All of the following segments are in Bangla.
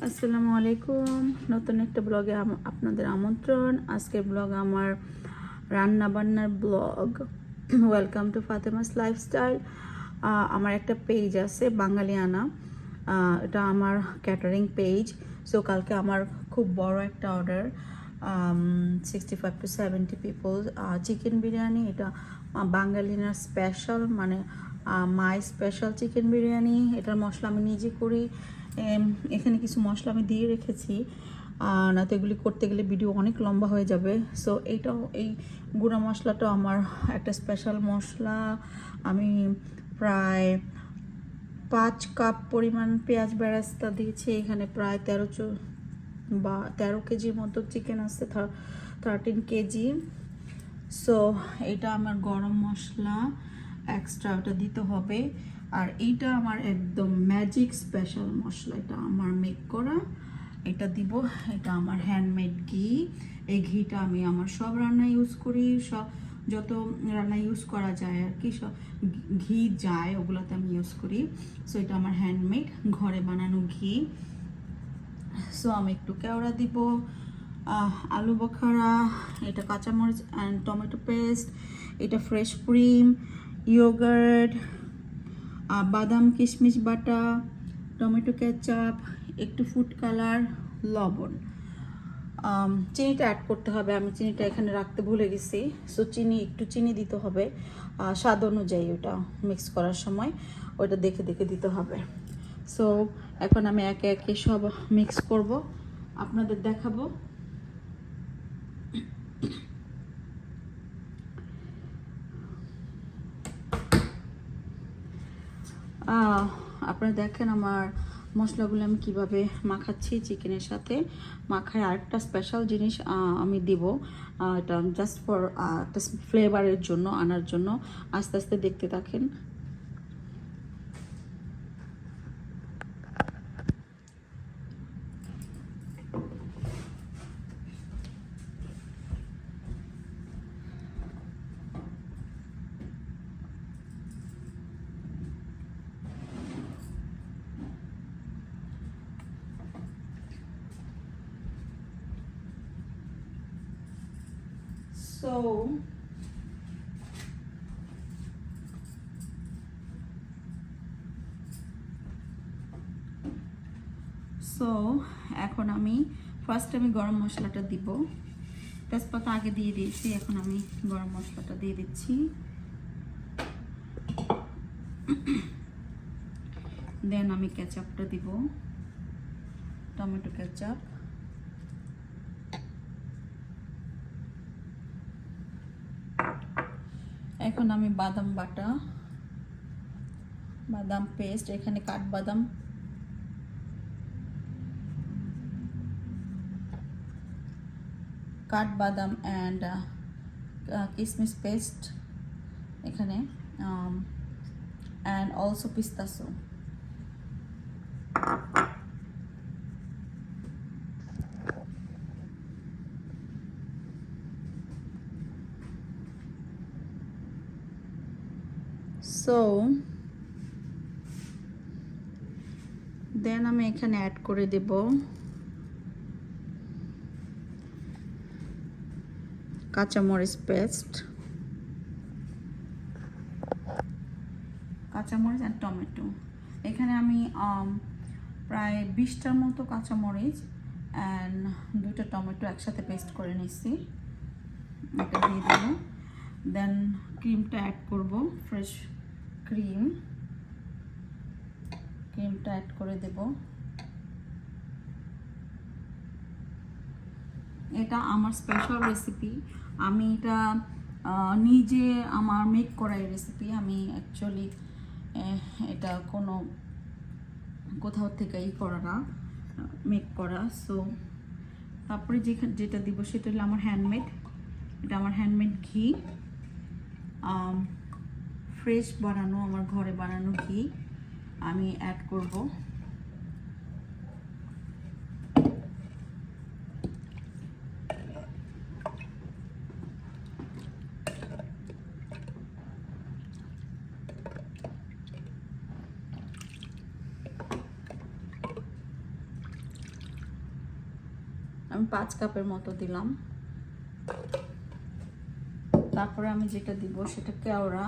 আসসালামু আলাইকুম। নতুন একটা ব্লগে আপনাদের আমন্ত্রণ। আজকের ব্লগ আমার রান্না বান্নার blog. Welcome to Fatema's lifestyle. আমার একটা পেজ আছে বাঙালিয়ানা, এটা আমার ক্যাটারিং পেজ। সো কালকে আমার খুব বড় একটা order, 65 to 70 people, chicken biryani. এটা বাঙালিয়ানার স্পেশাল, মানে মাই স্পেশাল চিকেন বিরিয়ানি। এটার মশলা আমি নিজে করি। এখানে কিছু মশলা আমি দিয়ে রেখেছি, না তো এগুলি করতে গেলে ভিডিও অনেক লম্বা হয়ে যাবে। সো এইটাও, এই গুঁড়া মশলাটাও আমার একটা স্পেশাল মশলা। আমি প্রায় 5 কাপ পরিমাণ পেঁয়াজ বেরেস্তা দিয়েছি। এখানে প্রায় 13 কেজির মতো চিকেন আছে, 13 কেজি। সো এটা আমার গরম মশলা এক্সট্রা, ওটা দিতে হবে। আর এইটা আমার একদম ম্যাজিক স্পেশাল মশলা, এটা আমার মেক করা, এটা দিব। এটা আমার হ্যান্ডমেড ঘি। এই ঘিটা আমি আমার সব রান্নায় ইউজ করি, সব যত রান্না ইউজ করা যায় আর কি, সব ঘি যায় ওগুলোতে আমি ইউজ করি। সো এটা আমার হ্যান্ডমেড ঘরে বানানো ঘি। সো আমি একটু কেওড়া দিব, আলু বখারা, এটা কাঁচামরিচ অ্যান্ড টমেটো পেস্ট, এটা ফ্রেশ ক্রিম, ইয়োগার্ট, বাদাম কিশমিশ বাটা, টমেটো কেচাপ, একটু ফুড কালার, লবণ। চিনিটা অ্যাড করতে হবে, আমি চিনিটা এখানে রাখতে ভুলে গেছি। সো একটু চিনি দিতে হবে স্বাদ অনুযায়ী, ওটা মিক্স করার সময় ওটা দেখে দেখে দিতে হবে। সো এখন আমি একে একে সব মিক্স করব, আপনাদের দেখাবো। আপনারা দেখেন আমার মশলাগুলো আমি কিভাবে মাখাচ্ছি চিকেনের সাথে। মাখায় আরেকটা স্পেশাল জিনিস আমি দিব, এটা জাস্ট ফর একটা ফ্লেভারের জন্য, আনার জন্য। আস্তে আস্তে দেখতে থাকেন। সো এখন আমি ফার্স্ট গরম মশলাটা দিব। তেজপাতা আগে দিয়ে দিয়েছি, এখন আমি গরম মশলাটা দিয়ে দিচ্ছি। দেন আমি কেচাপটা দিব, টমেটো কেচাপ। এখন আমি বাদাম বাটা, বাদাম পেস্ট, এখানে কাঠবাদাম, কাঠবাদাম অ্যান্ড কিশমিশ পেস্ট এখানে, অ্যান্ড অলসো পিস্তাসো। সো দেন আমি এখানে অ্যাড করে দেব কাঁচামরিচ পেস্ট, কাঁচামরিচ অ্যান্ড টমেটো। এখানে আমি প্রায় 20টার মতো কাঁচামরিচ অ্যান্ড 2টা টমেটো একসাথে পেস্ট করে নিচ্ছি, এটা দিয়ে দেব। দেন ক্রিমটা অ্যাড করব, ফ্রেশ ক্রিমটা অ্যাড করে দেব। এটা আমার স্পেশাল রেসিপি, আমি এটা নিজে আমার মেক করা রেসিপি। আমি অ্যাকচুয়ালি এটা কোথাও থেকে করা না, মেক করা। সো তারপরে যেটা দিব সেটা হলো আমার হ্যান্ডমেড, এটা আমার হ্যান্ডমেড ঘি, ফ্রেশ বানানো, আমার ঘরে বানানো ঘি আমি অ্যাড করব। আমি 5 কাপের মতো দিলাম। তারপরে আমি যেটা দিব সেটা কেওড়া,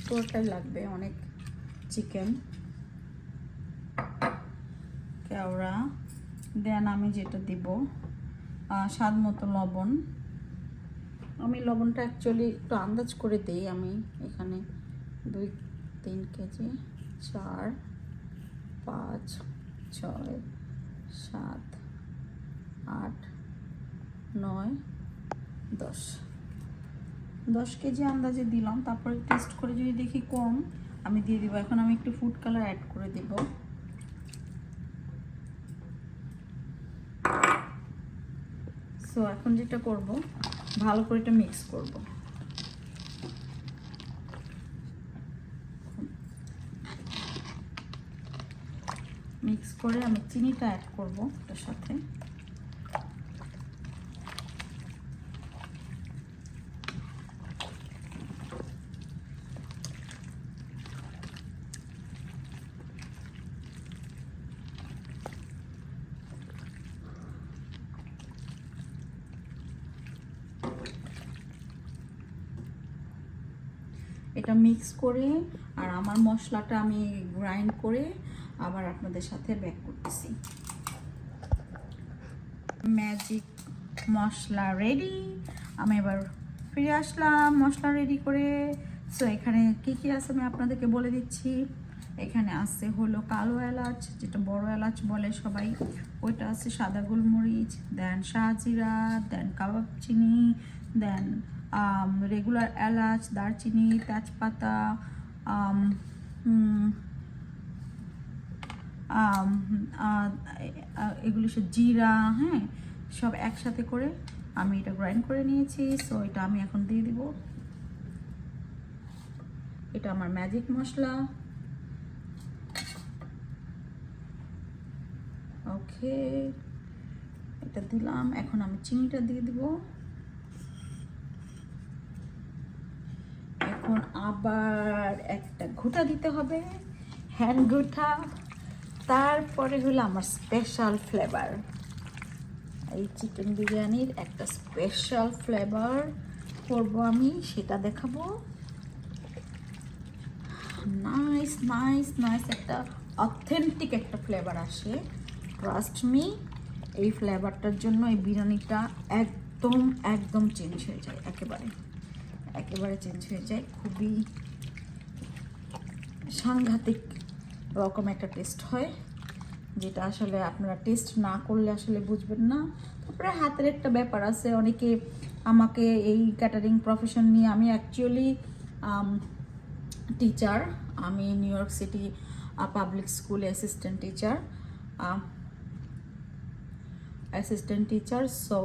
পুরোটাই লাগবে, অনেক চিকেন। কেওড়া, দেন আমি যেটা দিব স্বাদ মতো লবণ। আমি লবণটা অ্যাকচুয়ালি একটু আন্দাজ করে দিই। আমি এখানে 2-3 কেজি, 4, 5, 6, 7, 8, 9, 10 কেজি আন্দাজে দিলাম। তারপরে টেস্ট করে যদি দেখি কম আমি দিয়ে দিব। এখন আমি একটু ফুড কালার অ্যাড করে দিব। সো এখন যেটা করব, ভালো করে এটা মিক্স করব। মিক্স করে আমি চিনিটা অ্যাড করব এটার সাথে। এটা মিক্স করে আর আমার মশলাটা আমি গ্রাইন্ড করে আবার আপনাদের সাথে ব্যাক করতেছি। ম্যাজিক মশলা রেডি। আমি এবার ফিরে আসলাম মশলা রেডি করে। সো এখানে কি কি আছে আমি আপনাদেরকে বলে দিচ্ছি। এখানে আছে হলো কালো এলাচ, যেটা বড় এলাচ বলে সবাই, ওইটা আছে, সাদা গোলমরিচ, দেন শাহজিরা, দেন কাবাব চিনি, দেন রেগুলার এলাচ, দারচিনি, তেজপাতা, এগুলো সব জিরা, হ্যাঁ, সব একসাথে করে আমি এটা গ্রাইন্ড করে নিয়েছি। সো এটা আমি এখন দিয়ে দিব। এটা আমার ম্যাজিক মশলা। ওকে, এটা দিলাম। এখন আমি চিনিটা দিয়ে দিব। এখন আবার একটা ঘুঁটা দিতে হবে, হ্যান্ড ঘুঁটা। তারপরে হলো আমার স্পেশাল ফ্লেভার, এই চিকেন বিরিয়ানির একটা স্পেশাল ফ্লেভার করব আমি, সেটা দেখাবো। নাইস নাইস নাইস, একটা অথেন্টিক একটা ফ্লেভার আসে, ট্রাস্ট মি। এই ফ্লেভারটার জন্য এই বিরিয়ানিটা একদম একদম চেঞ্জ হয়ে যায়, একেবারে চেঞ্জ হয়ে যায়। খুবই সাংঘাতিক রকম একটা টেস্ট হয়, যেটা আসলে আপনারা টেস্ট না করলে আসলে বুঝবেন না। তারপরে হাতের একটা ব্যাপার আছে। অনেকে আমাকে এই ক্যাটারিং প্রফেশন নিয়ে, আমি অ্যাকচুয়ালি টিচার, আমি নিউ ইয়র্ক সিটি পাবলিক স্কুলে অ্যাসিস্ট্যান্ট টিচার। সো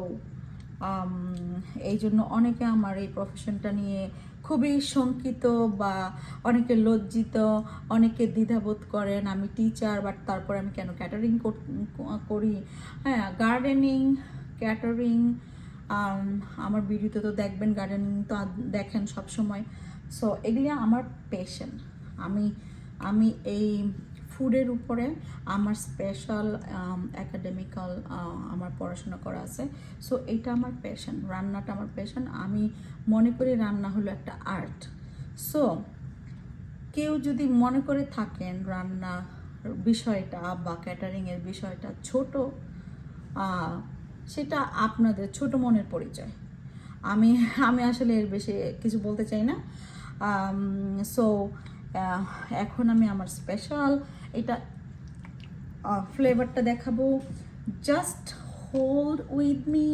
এই জন্য অনেকে আমার এই প্রফেশনটা নিয়ে খুবই শঙ্কিত বা অনেকে লজ্জিত, অনেকে দ্বিধাবোধ করেন। আমি টিচার, বাট তারপর আমি কেন ক্যাটারিং করি? হ্যাঁ, গার্ডেনিং, ক্যাটারিং, আমার ভিডিওতে তো দেখবেন, গার্ডেনিং তো দেখেন সব সময়। সো এগুলি আমার প্যাশন। আমি এই ফুডের উপরে আমার স্পেশাল একাডেমিক্যাল আমার পড়াশোনা করা আছে। সো এটা আমার প্যাশন, রান্নাটা আমার প্যাশন। আমি মনে করি রান্না হলো একটা আর্ট। সো কেউ যদি মনে করে থাকেন রান্না বিষয়টা বা ক্যাটারিংয়ের বিষয়টা ছোট, সেটা আপনাদের ছোট মনের পরিচয়। আমি আসলে এর বেশি কিছু বলতে চাই না। সো এখন আমি আমার স্পেশাল এটা ফ্লেভারটা দেখাবো। Just hold with me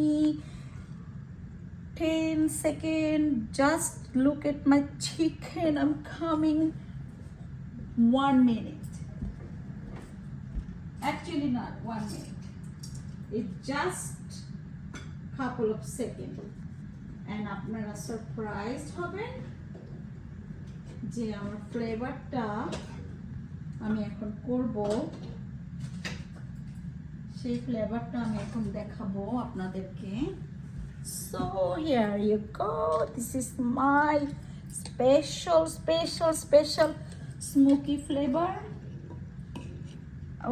10 seconds. Just look at my chicken. I'm coming. 1 minute. Actually not 1 minute. It's just couple of seconds. And আপনারা সারপ্রাইজড হবেন যে আমার ফ্লেভারটা আমি এখন করব, সেই ফ্লেভারটা আমি এখন দেখাবো আপনাদেরকে। So here you go. This is my special smoky flavor.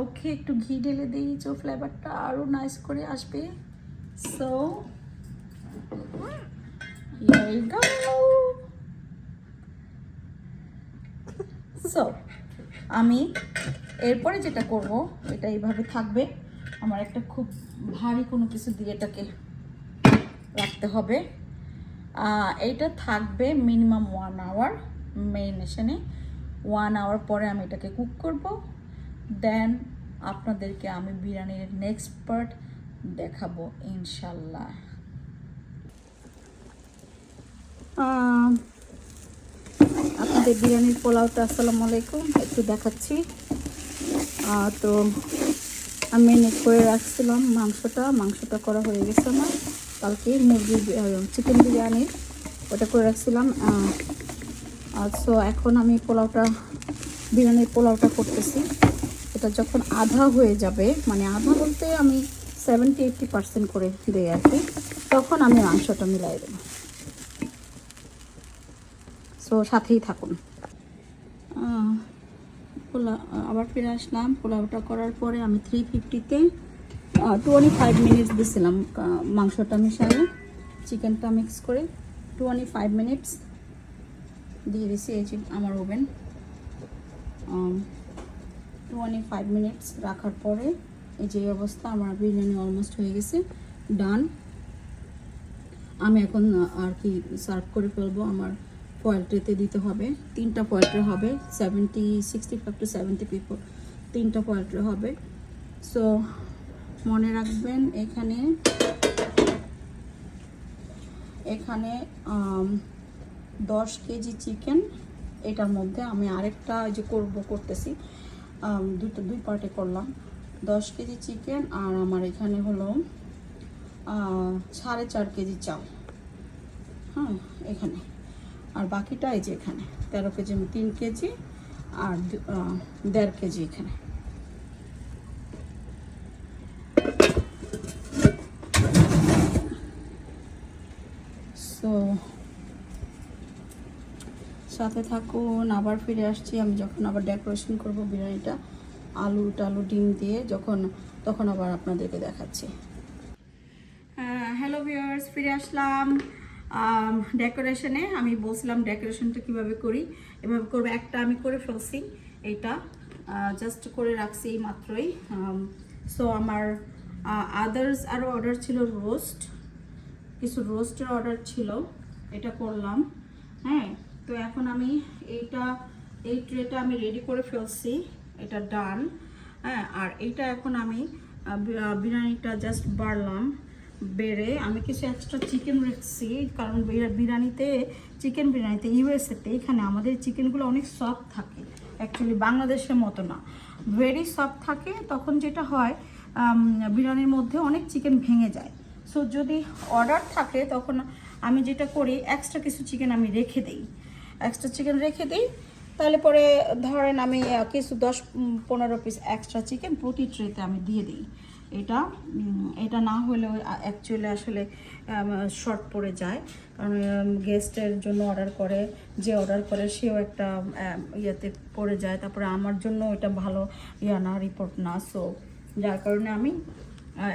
ওকে একটু ঘি ঢেলে দিই, যে ফ্লেভারটা আরও নাইস করে আসবে। So here we go. So আমি এরপরে যেটা করব, এটা এইভাবে থাকবে। আমার একটা খুব ভারী কোনো কিছু দিয়ে এটাকে রাখতে হবে। এইটা থাকবে মিনিমাম 1 আওয়ার মেরিনেশনে। 1 আওয়ার পরে আমি এটাকে কুক করব। দেন আপনাদেরকে আমি বিরিয়ানির নেক্সট পার্ট দেখাবো ইনশাল্লাহ। আপনাদের বিরিয়ানির পোলাওটা, আসসালামু আলাইকুম, একটু দেখাচ্ছি। তো আমি মেরিনেট করে রাখছিলাম মাংসটা করা হয়ে গেছে আমার কালকে, মুরগির চিকেন বিরিয়ানির ওটা করে রাখছিলাম। সো এখন আমি বিরিয়ানির পোলাওটা করতেছি। এটা যখন আধা হয়ে যাবে, মানে আধা বলতে আমি 70-80% করে দিই আর কি, তখন আমি মাংসটা মিলাই দেবো। সো সাথেই থাকুন। আবার ফিরে আসলাম। পোলাওটা করার পরে আমি 350-তে 25 মিনিটস দিয়েছিলাম মাংসটা মিশালে চিকেনটা মিক্স করে। 25 মিনিটস দিয়ে দিয়েছি। এই যে আমার ওভেন, 25 মিনিটস রাখার পরে এই যে অবস্থা, আমার বিরিয়ানি অলমোস্ট হয়ে গেছে, ডান। আমি এখন আর কি সার্ভ করে ফেলবো। আমার ফয়েল ট্রেতে দিতে হবে, 3টা ফয়েল ট্রে হবে, 65-70 পিপল, 3টা ফয়েল ট্রে হবে। সো মনে রাখবেন, এখানে 10 কেজি চিকেন। এটার মধ্যে আমি আরেকটা যে করতেছি, দুই পার্টে করলাম। 10 কেজি চিকেন, আর আমার এখানে হলো 4.5 কেজি চাল। হ্যাঁ, এখানে। আর বাকিটা এই যে এখানে 13 কেজি, 3 কেজি আর 1.5 কেজি এখানে। সো সাথে থাকুন। আবার ফিরে আসছি আমি যখন আবার ডেকোরেশন করব বিরিয়ানিটা আলু ডিম দিয়ে, তখন আবার আপনাদেরকে দেখাচ্ছি। হ্যালো ভিউয়ার্স, ফিরে আসলাম ডেকোরেশনে। আমি বলছিলাম ডেকোরেশনটা কিভাবে করি, এভাবে করবো। একটা আমি করে ফেলছি, এটা জাস্ট করে রাখছি এই মাত্রই। সো আমার আদার্স আরও অর্ডার ছিল, কিছু রোস্টের অর্ডার ছিল, এটা করলাম। হ্যাঁ, তো এখন আমি এই ট্রেটা আমি রেডি করে ফেলছি, এটা ডান। হ্যাঁ, আর এইটা এখন আমি বিরিয়ানিটা জাস্ট বেড়ে আমি কিছু এক্সট্রা চিকেন রেখেছি, কারণ চিকেন বিরিয়ানিতে ইউএসএতে এখানে আমাদের চিকেনগুলো অনেক সফট থাকে, অ্যাকচুয়ালি বাংলাদেশের মতো না, ভেরি সফট থাকে। তখন যেটা হয়, বিরিয়ানির মধ্যে অনেক চিকেন ভেঙে যায়। সো যদি অর্ডার থাকে, তখন আমি যেটা করি, এক্সট্রা কিছু চিকেন আমি রেখে দিই, তাহলে পরে ধরেন আমি কিছু 10-15 পিস এক্সট্রা চিকেন প্রতি ট্রেতে আমি দিয়ে দিই। এটা না হলেও অ্যাকচুয়ালি আসলে শর্ট পড়ে যায়, কারণ গেস্টের জন্য অর্ডার করে সেও একটা ইয়েতে পড়ে যায়, তারপরে আমার জন্য এটা ভালো না, রিপোর্ট না। সো যার কারণে আমি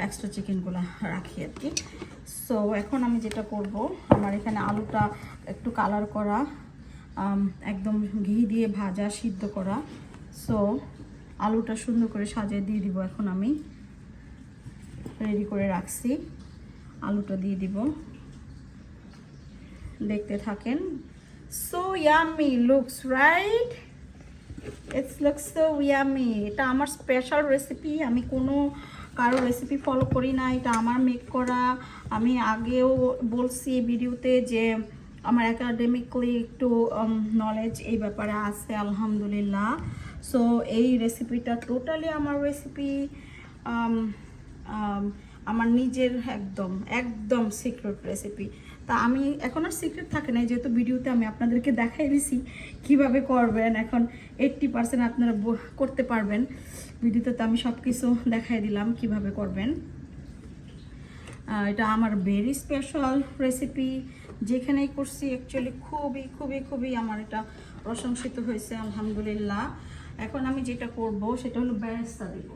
এক্সট্রা চিকেনগুলো রাখি আর কি। সো এখন আমি যেটা করব, আমার এখানে আলুটা একটু কালার করা, একদম ঘি দিয়ে ভাজা সিদ্ধ করা। সো আলুটা সুন্দর করে সাজিয়ে দিয়ে দিব। এখন আমি রেডি করে রাখছি, আলুটা দিয়ে দিব, দেখতে থাকেন। So yummy looks, right? It's looks so yummy. এটা আমার স্পেশাল রেসিপি, আমি কোনো কারো রেসিপি ফলো করি না, এটা আমার মেক করা। আমি আগেও বলছি ভিডিওতে যে আমার একাডেমিকলি একটু নলেজ এই ব্যাপারে আছে, আলহামদুলিল্লাহ। সো এই রেসিপিটা টোটালি আমার রেসিপি, আমার নিজের একদম সিক্রেট রেসিপি। তা আমি এখন আর সিক্রেট থাকে না, যেহেতু ভিডিওতে আমি আপনাদেরকে দেখাই দিছি কিভাবে করবেন। এখন 80% আপনারা করতে পারবেন, ভিডিওতে তো আমি সব কিছু দেখাই দিলাম কিভাবে করবেন। এটা আমার ভেরি স্পেশাল রেসিপি, যেখানেই করছি অ্যাকচুয়ালি খুবই আমার এটা প্রশংসিত হয়েছে, আলহামদুলিল্লাহ। এখন আমি যেটা করব সেটা হলো বেরেস্তা দিব।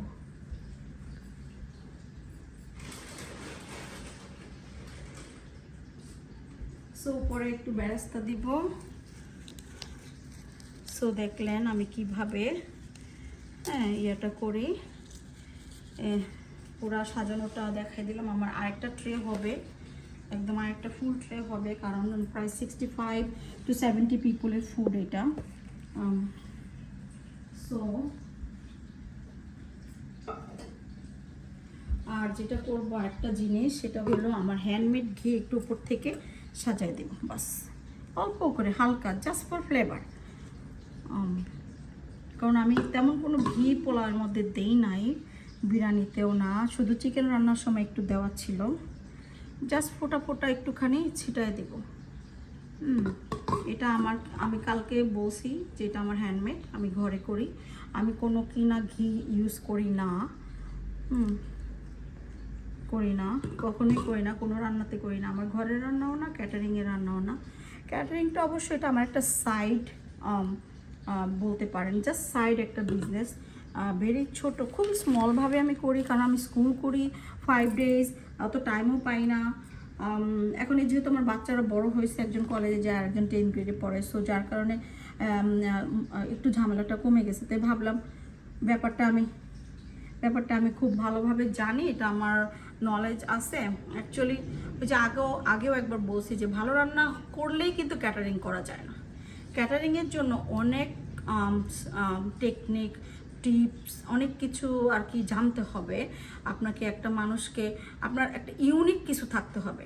সো উপরে একটু বেরেস্তা দিব। সো দেখলেন আমি কিভাবে ইয়েটা করি, পুরা সাজানোটা দেখাই দিলাম। আমার আরেকটা ট্রে হবে, একদম আরেকটা ফুল ট্রে হবে, কারণ প্রায় 65 to 70 পিপলের ফুড এটা। সো আর যেটা করবো একটা জিনিস, সেটা হলো আমার হ্যান্ডমেড ঘি একটু উপর থেকে সাজাই দেব, বাস অল্প করে হালকা, জাস্ট ফর ফ্লেভার। কারণ আমি তেমন কোনো ঘি পোলার মধ্যে দেই নাই, বিরিয়ানিতেও না, শুধু চিকেন রান্নার সময় একটু দেওয়া ছিল, জাস্ট ফোটা ফোটা একটুখানি ছিটায় দেব। এটা আমি কালকে বলছি যে এটা আমার হ্যান্ডমেড, আমি ঘরে করি, আমি কোনো কিনা ঘি ইউজ করি না, কখনোই করি না, কোনো রান্নাতে করি না, আমার ঘরের রান্নাও না, ক্যাটারিংয়ের রান্নাও না। ক্যাটারিংটা অবশ্যই এটা আমার একটা সাইড বলতে পারেন, জাস্ট সাইড একটা বিজনেস, ভেরি ছোট, খুব স্মলভাবে আমি করি, কারণ আমি স্কুল করি 5 days, অত টাইমও পাই না। এখন যেহেতু আমার বাচ্চারা বড় হয়েছে, একজন কলেজে যায়, একজন 10 গ্রেডে পড়ে, সো যার কারণে একটু ঝামেলাটা কমে গেছে। তাই ভাবলাম ব্যাপারটা আমি খুব ভালোভাবে জানি, এটা আমার নলেজ আছে। অ্যাকচুয়ালি ওই যে আগেও একবার বলছি যে ভালো রান্না করলেই কিন্তু ক্যাটারিং করা যায় না। ক্যাটারিংয়ের জন্য অনেক টেকনিক, টিপস, অনেক কিছু আর কি জানতে হবে আপনাকে। একটা মানুষকে আপনার একটা ইউনিক কিছু থাকতে হবে।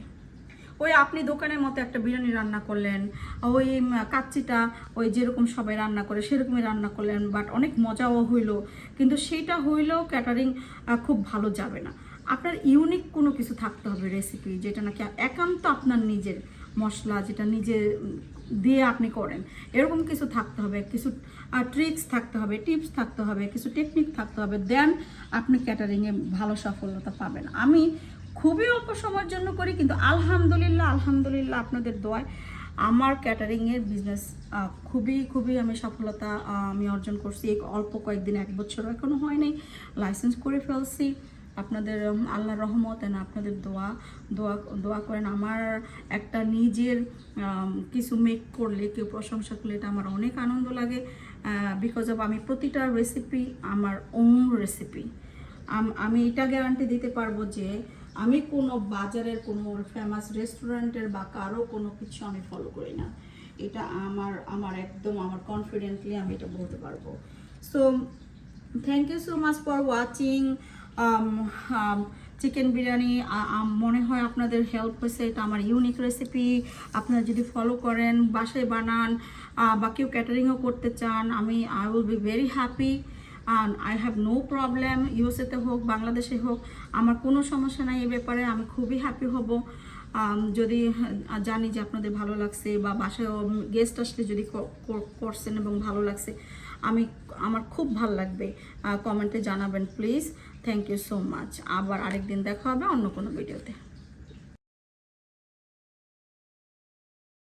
ওই আপনি দোকানের মতো একটা বিরিয়ানি রান্না করলেন, ওই কাচ্চিটা ওই যেরকম সবাই রান্না করে সেরকমই রান্না করলেন, বাট অনেক মজাও হইলো, কিন্তু সেইটা হইলেও ক্যাটারিং খুব ভালো যাবে না। আপনার ইউনিক কোনো কিছু থাকতে হবে, রেসিপি যেটা নাকি একান্ত আপনার নিজের মশলা, যেটা নিজে দিয়ে আপনি করেন, এরকম কিছু থাকতে হবে, কিছু ট্রিক্স থাকতে হবে, টিপস থাকতে হবে, কিছু টেকনিক থাকতে হবে, দেন আপনি ক্যাটারিংয়ে ভালো সফলতা পাবেন। আমি খুবই অল্প সময়ের জন্য করি, কিন্তু আলহামদুলিল্লাহ আপনাদের দোয়ায় আমার ক্যাটারিংয়ের বিজনেস খুবই আমি সফলতা আমি অর্জন করছি। এই অল্প কয়েকদিন, 1 বছরও এখনো হয় নাই, লাইসেন্স করে ফেলছি। আপনাদের আল্লাহর রহমত এন্ড আপনাদের দোয়া করেন। আমার একটা নিজের কিছু মেক করলে, কেউ প্রশংসা করলে, এটা আমার অনেক আনন্দ লাগে, বিকজ অফ আমি প্রতিটা রেসিপি আমার ওন রেসিপি। আমি এটা গ্যারান্টি দিতে পারবো যে আমি কোনো বাজারের কোনো ফেমাস রেস্টুরেন্টের বা কারো কোনো কিছু আমি ফলো করি না। এটা আমার একদম আমার কনফিডেন্টলি আমি এটা বলতে পারবো। So thank you so much for watching chicken biryani. মনে হয় আপনাদের হেল্প হয়েছে, এটা আমার ইউনিক রেসিপি। আপনারা যদি ফলো করেন, বাসায় বানান, বা কেউ ক্যাটারিংও করতে চান, I will be very happy. I have no problem, ইউএসএতে হোক বাংলাদেশে হোক, আমার কোনো সমস্যা নাই এই ব্যাপারে। আমি খুবই হ্যাপি হব যদি জানি যে আপনাদের ভালো লাগছে, বা বাসায় গেস্ট আসলে যদি করছেন এবং ভালো লাগছে, আমার খুব ভালো লাগবে। কমেন্টে জানাবেন please. Thank you so much. আবার আরেকদিন দেখা হবে অন্য কোনো ভিডিওতে।